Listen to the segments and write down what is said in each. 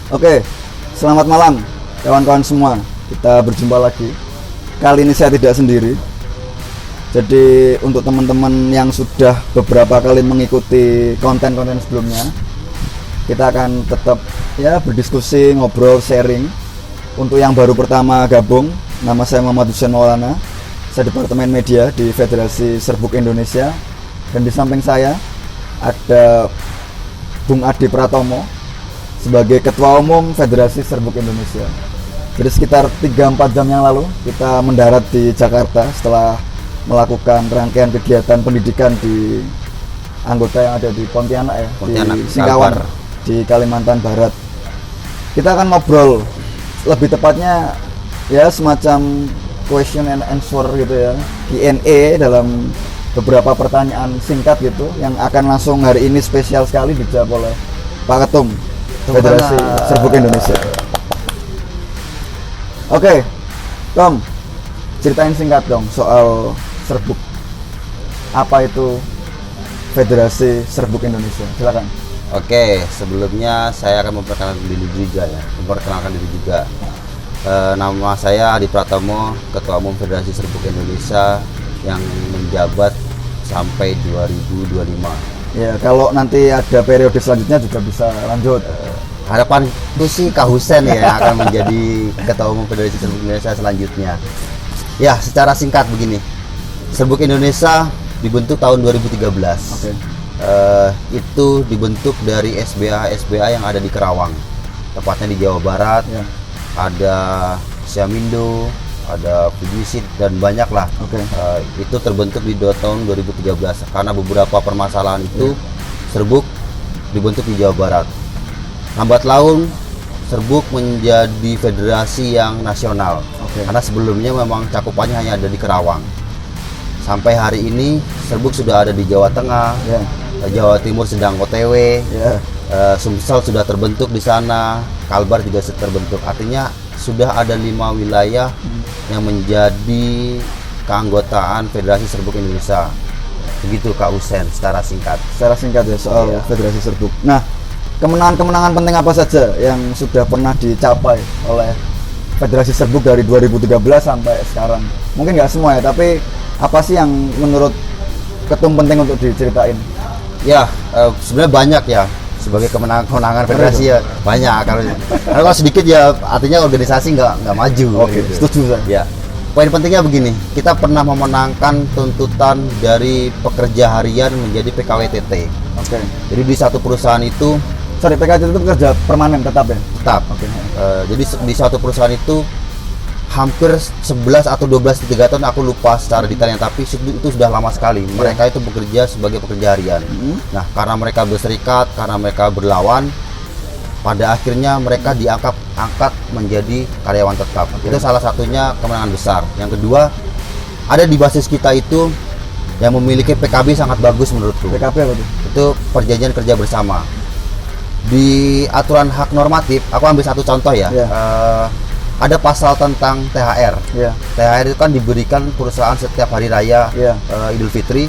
Oke, selamat malam kawan-kawan semua. Kita berjumpa lagi. Kali ini saya tidak sendiri. Jadi untuk teman-teman yang sudah beberapa kali mengikuti konten-konten sebelumnya, kita akan tetap ya berdiskusi, ngobrol, sharing. Untuk yang baru pertama gabung, nama saya Muhammad Hussein Maulana. Saya Departemen Media di Federasi Serbuk Indonesia. Dan di samping saya ada Bung Adi Pratomo sebagai Ketua Umum Federasi Serbuk Indonesia. Jadi sekitar 3-4 jam yang lalu kita mendarat di Jakarta setelah melakukan rangkaian kegiatan pendidikan di anggota yang ada di Pontianak ya, Pontianak, di Singkawang, di Kalimantan Barat. Kita akan ngobrol, lebih tepatnya ya semacam question and answer gitu ya, Q&A dalam beberapa pertanyaan singkat gitu yang akan langsung hari ini spesial sekali dijawab oleh Pak Ketum Federasi Serbuk Indonesia. Oke, Tom, ceritain singkat dong soal Serbuk. Apa itu Federasi Serbuk Indonesia? Silakan. Oke, sebelumnya saya akan memperkenalkan diri juga. Nama saya Adi Pratomo, Ketua Umum Federasi Serbuk Indonesia yang menjabat sampai 2025. Ya, kalau nanti ada periode selanjutnya juga bisa lanjut. Harapan itu sih Kak Husen ya akan menjadi Ketua Umum Federasi Serbuk Indonesia selanjutnya. Ya, secara singkat begini. Serbuk Indonesia dibentuk tahun 2013. Oke. Itu dibentuk dari SBA yang ada di Kerawang, tepatnya di Jawa Barat. Ya. Ada Siamindo, ada Fujisit dan banyak lah. Oke. Itu terbentuk di tahun 2013 karena beberapa permasalahan itu Serbuk dibentuk di Jawa Barat. Lambat laun Serbuk menjadi federasi yang nasional. Oke. Karena sebelumnya memang cakupannya hanya ada di Kerawang. Sampai hari ini Serbuk sudah ada di Jawa Tengah, Ya. Jawa Timur sedang OTW, Ya. Sumsel sudah terbentuk di sana, Kalbar juga terbentuk. Artinya sudah ada 5 wilayah yang menjadi keanggotaan Federasi Serbuk Indonesia. Begitu Kak Husen secara singkat. Secara singkat ya soal Iya. Federasi Serbuk. Nah, kemenangan-kemenangan penting apa saja yang sudah pernah dicapai oleh Federasi Serbuk dari 2013 sampai sekarang? Mungkin nggak semua ya, tapi apa sih yang menurut Ketum penting untuk diceritain? Ya, sebenarnya banyak ya. Sebagai kemenangan federasi ya banyak. Kalau sedikit ya artinya organisasi nggak maju. Oke, gitu. setuju saya. Ya, poin pentingnya begini, kita pernah memenangkan tuntutan dari pekerja harian menjadi PKWTT. Oke. Jadi di satu perusahaan itu PKWTT itu kerja permanen tetap ya? tetap. Oke. Jadi di satu perusahaan itu hampir 11 atau 12 3 tahun aku lupa secara detailnya, tapi itu sudah lama sekali. Mereka itu bekerja sebagai pekerja harian. Nah, karena mereka berserikat, karena mereka berlawan, pada akhirnya mereka diangkat menjadi karyawan tetap. Itu salah satunya kemenangan besar. Yang kedua, ada di basis kita itu yang memiliki PKB sangat bagus menurutku. PKB apa tuh? Itu perjanjian kerja bersama. Di aturan hak normatif, aku ambil satu contoh ya. Ada pasal tentang THR. Iya. THR itu kan diberikan perusahaan setiap hari raya, Iya. Idul Fitri.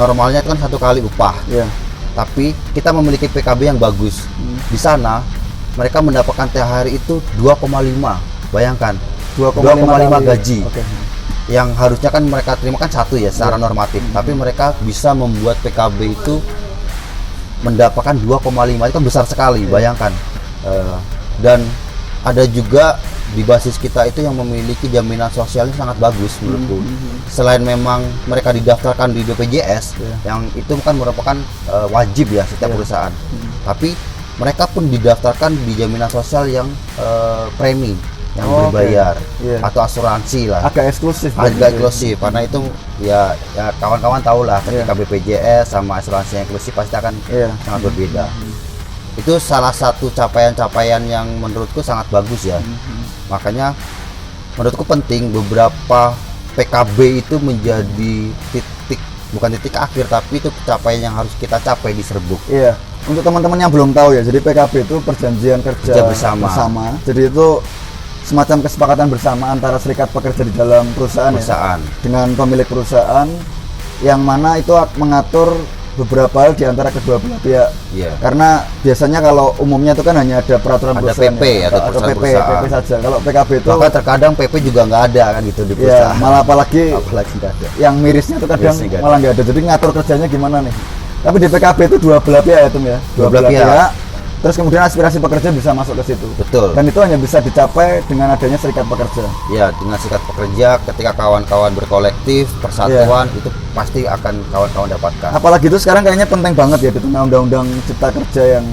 Normalnya itu kan 1 kali upah. Iya. Tapi kita memiliki PKB yang bagus. Di sana mereka mendapatkan THR itu 2,5. Bayangkan, 2,5 gaji. Oke. Yang harusnya kan mereka terima kan 1 ya secara normatif. Tapi mereka bisa membuat PKB itu mendapatkan 2,5. Itu kan besar sekali, bayangkan. Dan ada juga di basis kita itu yang memiliki jaminan sosialnya sangat bagus menurutku. Selain memang mereka didaftarkan di BPJS, yang itu kan merupakan wajib ya setiap perusahaan. Tapi mereka pun didaftarkan di jaminan sosial yang premi yang berbayar atau asuransi lah. Agak eksklusif. Agak eksklusif karena itu ya kawan-kawan tahu lah ketika BPJS sama asuransi yang eksklusif pasti akan sangat berbeda. Itu salah satu capaian-capaian yang menurutku sangat bagus ya. Makanya menurutku penting beberapa PKB itu menjadi bukan titik akhir, tapi itu capaian yang harus kita capai di Serbuk. Iya. Untuk teman-teman yang belum tahu ya, jadi PKB itu perjanjian kerja bersama. Jadi itu semacam kesepakatan bersama antara serikat pekerja di dalam perusahaan. Ya, dengan pemilik perusahaan yang mana itu mengatur beberapa hal di antara kedua belah pihak. Iya. Karena biasanya kalau umumnya itu kan hanya ada peraturan Ada perusahaan PP ya, atau peraturan perusahaan. PP saja. Kalau PKB itu Bahkan terkadang PP juga nggak ada kan gitu di ya perusahaan. malah apalagi nggak ada. yang mirisnya itu kadang Mirisnya nggak ada. malah nggak ada. Jadi ngatur kerjanya gimana nih? Tapi di PKB itu dua belah pihak ya, Tum ya. Dua belah pihak. Terus kemudian aspirasi pekerja bisa masuk ke situ. Betul. Dan itu hanya bisa dicapai dengan adanya serikat pekerja. Ya, dengan serikat pekerja ketika kawan-kawan berkolektif, persatuan itu pasti akan kawan-kawan dapatkan. Apalagi itu sekarang kayaknya penting banget ya di tengah undang-undang cipta kerja yang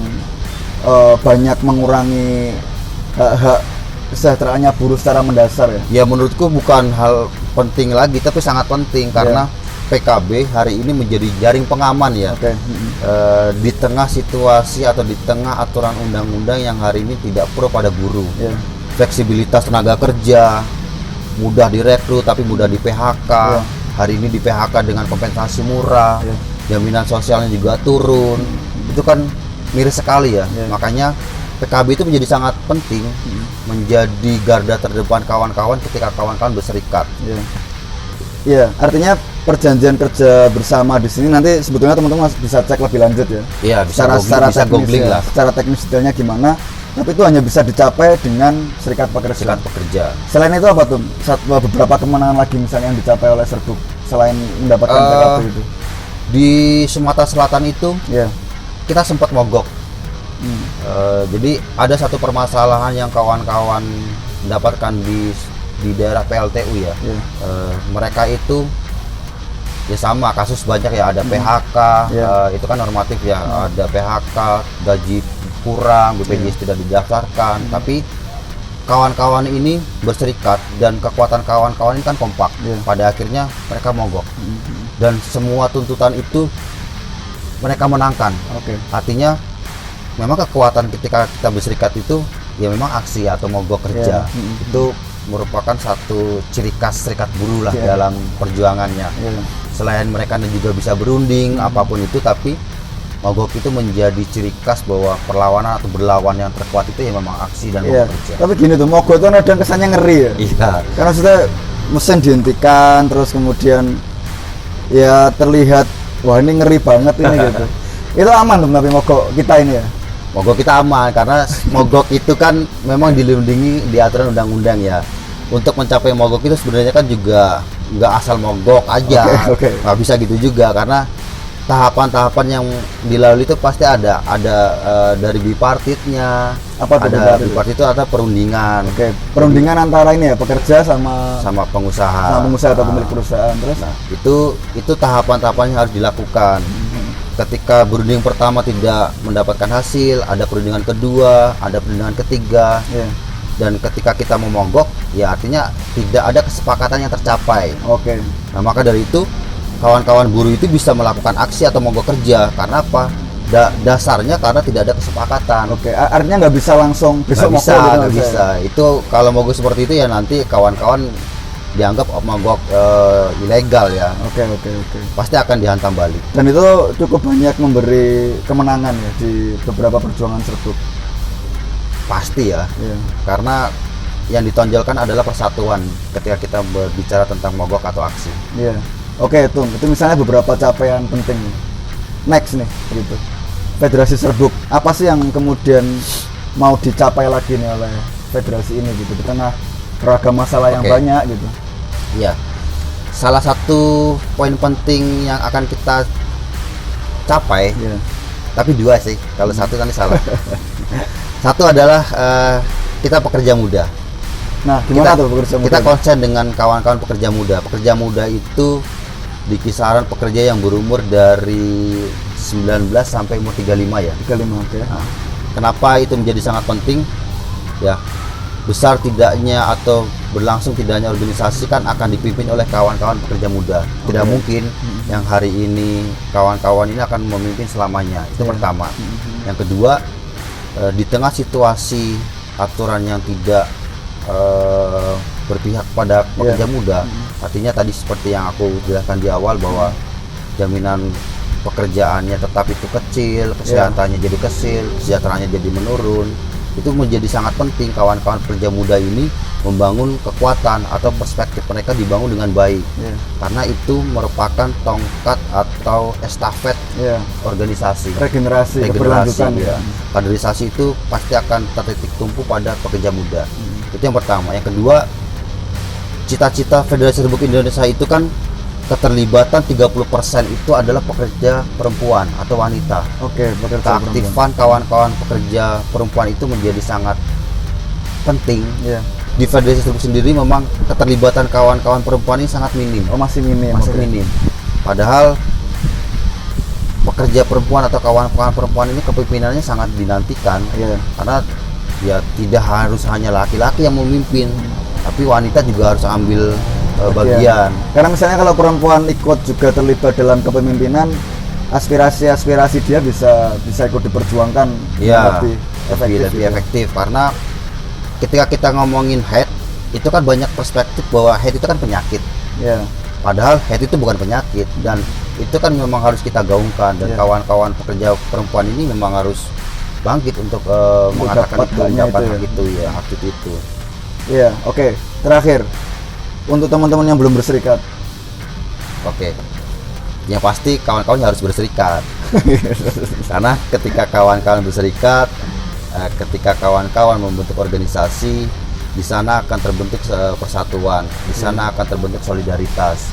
banyak mengurangi hak-hak kesejahteraannya buruh secara mendasar ya. Ya menurutku bukan hal penting lagi, tapi sangat penting karena PKB hari ini menjadi jaring pengaman ya. Oke. Di tengah situasi atau di tengah aturan undang-undang yang hari ini tidak pro pada buruh. Ya. Fleksibilitas tenaga kerja, mudah direkrut tapi mudah di PHK. Ya. Hari ini di PHK dengan kompensasi murah, Ya. jaminan sosialnya juga turun. Itu kan miris sekali ya. Ya. Makanya PKB itu menjadi sangat penting, menjadi garda terdepan kawan-kawan ketika kawan-kawan berserikat. Iya. Iya, artinya perjanjian kerja bersama di sini nanti sebetulnya teman-teman bisa cek lebih lanjut ya. Iya, bisa Secara bisa teknis googling ya, lah. secara teknis detailnya gimana. Tapi itu hanya bisa dicapai dengan serikat pekerja. Serikat pekerja. Selain itu apa tuh? Beberapa kemenangan lagi misalnya yang dicapai oleh Serbuk selain mendapatkan PKB itu. Di Sumatera Selatan itu Iya. kita sempat mogok. Jadi ada satu permasalahan yang kawan-kawan mendapatkan di daerah PLTU ya. Iya. Mereka itu ya sama kasus banyak ya, ada PHK, Iya. itu kan normatif ya, ada PHK, gaji kurang, BPJS tidak didaftarkan, tapi kawan-kawan ini berserikat dan kekuatan kawan-kawan ini kan kompak. Iya. Pada akhirnya mereka mogok dan semua tuntutan itu mereka menangkan. Oke. Artinya memang kekuatan ketika kita berserikat itu ya memang aksi atau mogok kerja. Iya. Itu merupakan satu ciri khas serikat buruh lah Iya. dalam perjuangannya. Iya. Selain mereka juga bisa berunding apapun itu, tapi mogok itu menjadi ciri khas bahwa perlawanan atau berlawan yang terkuat itu ya memang aksi dan Iya. mogok kerja. Tapi gini tuh, mogok itu kadang kesannya ngeri ya. Iya. Karena sudah mesin dihentikan, terus kemudian ya terlihat wah ini ngeri banget ini gitu. Itu aman tuh tapi mogok kita ini ya. Mogok kita aman karena mogok itu kan memang dilindungi di aturan undang-undang ya. Untuk mencapai mogok itu sebenarnya kan juga nggak asal mogok aja, Oke. nggak bisa gitu juga karena tahapan-tahapan yang dilalui itu pasti ada dari bipartitnya. Apa tuh ada bipartit? bipartit itu ada perundingan Oke, perundingan antara ini ya pekerja sama sama pengusaha. pengusaha atau pemilik perusahaan. Terus Nah, itu tahapan-tahapan yang harus dilakukan. Ketika berunding pertama tidak mendapatkan hasil, ada perundingan kedua, ada perundingan ketiga, ya. dan ketika kita mau mogok, ya artinya tidak ada kesepakatan yang tercapai. Oke. Nah, maka dari itu kawan-kawan buruh itu bisa melakukan aksi atau mogok kerja karena apa? Dasarnya karena tidak ada kesepakatan. Oke, artinya nggak bisa langsung besok Nggak bisa, mogok gitu, nggak bisa. Itu kalau mogok seperti itu ya nanti kawan-kawan dianggap mogok ilegal ya. Oke. Pasti akan dihantam balik. Dan itu cukup banyak memberi kemenangan ya di beberapa perjuangan Serbuk. Pasti ya. Iya. Karena yang ditonjolkan adalah persatuan ketika kita berbicara tentang mogok atau aksi. Iya. Oke, itu misalnya beberapa capaian penting. Next nih, gitu. Federasi Serbuk, apa sih yang kemudian mau dicapai lagi nih oleh federasi ini gitu di tengah beragam masalah yang Oke. banyak gitu. Iya. Salah satu poin penting yang akan kita capai, Iya. tapi dua sih. Kalau satu nanti salah. Satu adalah kita pekerja muda. Nah, gimana tuh pekerja muda? Kita konsen dengan kawan-kawan pekerja muda. Pekerja muda itu di kisaran pekerja yang berumur dari 19 sampai umur 35 ya. 35, oke. Kenapa itu menjadi sangat penting? Ya, besar tidaknya atau berlangsung tidaknya organisasi kan akan dipimpin oleh kawan-kawan pekerja muda. Tidak Oke. mungkin yang hari ini kawan-kawan ini akan memimpin selamanya. Itu Iya. pertama. Yang kedua, di tengah situasi aturan yang tidak berpihak pada pekerja muda, artinya tadi seperti yang aku jelaskan di awal bahwa jaminan pekerjaannya tetap itu kecil, kesehatannya jadi kecil, kesejahteraannya jadi menurun, itu menjadi sangat penting kawan-kawan pekerja muda ini membangun kekuatan atau perspektif mereka dibangun dengan baik. Karena itu merupakan tongkat atau estafet organisasi. Regenerasi, keberlanjutan ya. Kaderisasi itu pasti akan tertitik tumpu pada pekerja muda. Itu yang pertama. Yang kedua, cita-cita Federasi Serbuk Indonesia itu kan keterlibatan 30% itu adalah pekerja perempuan atau wanita. Oke, keaktifan kawan-kawan pekerja perempuan itu menjadi sangat penting. Di Federasi Serbuk sendiri memang keterlibatan kawan-kawan perempuan ini sangat minim. Masih minim. Minim. Padahal pekerja perempuan atau kawan-kawan perempuan ini kepemimpinannya sangat dinantikan. Karena ya tidak harus hanya laki-laki yang memimpin, tapi wanita juga harus ambil bagian. Karena misalnya kalau perempuan ikut juga terlibat dalam kepemimpinan, aspirasi dia bisa ikut diperjuangkan lebih efektif. Karena ketika kita ngomongin head, itu kan banyak perspektif bahwa head itu kan penyakit. Padahal head itu bukan penyakit, dan itu kan memang harus kita gaungkan, dan kawan-kawan pekerja perempuan ini memang harus bangkit untuk mengatakan itu, hak itu. Oke. Terakhir, untuk teman-teman yang belum berserikat. Yang pasti kawan-kawan harus berserikat. Karena ketika kawan-kawan berserikat, ketika kawan-kawan membentuk organisasi, di sana akan terbentuk persatuan, di sana akan terbentuk solidaritas.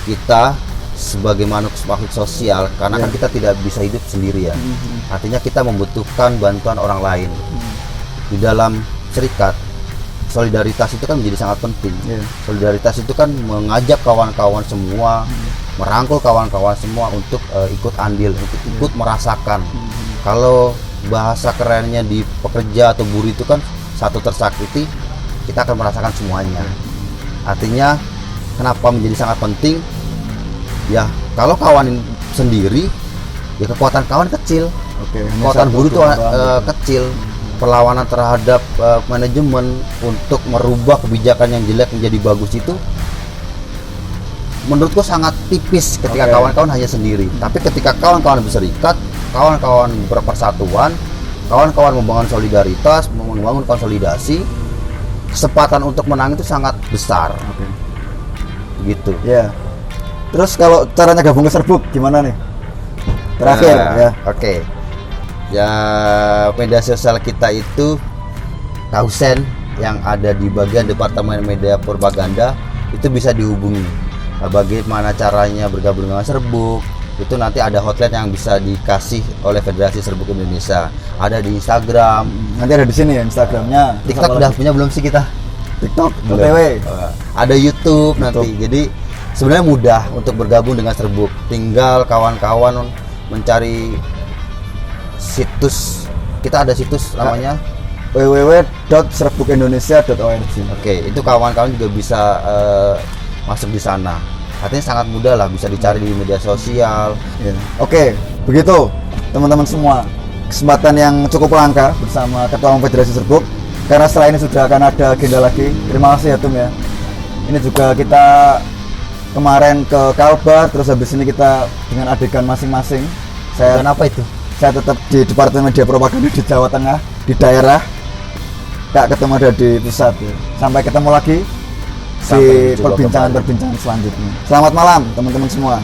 Kita sebagai makhluk sosial, karena kan kita tidak bisa hidup sendirian. Artinya kita membutuhkan bantuan orang lain. Di dalam serikat, solidaritas itu kan menjadi sangat penting. Solidaritas itu kan mengajak kawan-kawan semua, merangkul kawan-kawan semua untuk ikut andil, untuk ikut merasakan. Kalau bahasa kerennya di pekerja atau buruh itu kan satu tersakiti, kita akan merasakan semuanya. Artinya kenapa menjadi sangat penting? Ya kalau kawan sendiri, ya kekuatan kawan kecil. Kekuatan buruh itu kecil. Perlawanan terhadap manajemen untuk merubah kebijakan yang jelek menjadi bagus itu menurutku sangat tipis ketika kawan-kawan hanya sendiri. Tapi ketika kawan-kawan berserikat, kawan-kawan berpersatuan, kawan-kawan membangun solidaritas, membangun konsolidasi, kesempatan untuk menang itu sangat besar. Gitu. Terus kalau caranya gabung ke Serbuk gimana nih? Terakhir ya media sosial kita itu Kausen yang ada di bagian Departemen Media Propaganda itu bisa dihubungi. Bagaimana caranya bergabung dengan Serbuk? Itu nanti ada hotline yang bisa dikasih oleh Federasi Serbuk Indonesia. Ada di Instagram. Nanti ada di sini ya Instagramnya. TikTok udah punya belum sih kita? TikTok, OTW. Ada YouTube nanti. Jadi sebenarnya mudah untuk bergabung dengan Serbuk. Tinggal kawan-kawan mencari situs. Kita ada situs namanya www.serbukindonesia.org. Itu kawan-kawan juga bisa masuk di sana. Artinya sangat mudah lah, bisa dicari di media sosial. Begitu teman-teman semua, kesempatan yang cukup langka bersama Ketua Umum Federasi Serbuk. Karena setelah ini sudah akan ada agenda lagi. Terima kasih ya Tum ya. Ini juga kita kemarin ke Kalbar, terus habis ini kita dengan adegan masing-masing. Dan apa itu? Saya tetap di Departemen Media Propaganda di Jawa Tengah, di daerah. Kak ketemu ada di pusat. Sampai ketemu lagi di perbincangan-perbincangan selanjutnya. Selamat malam teman-teman semua.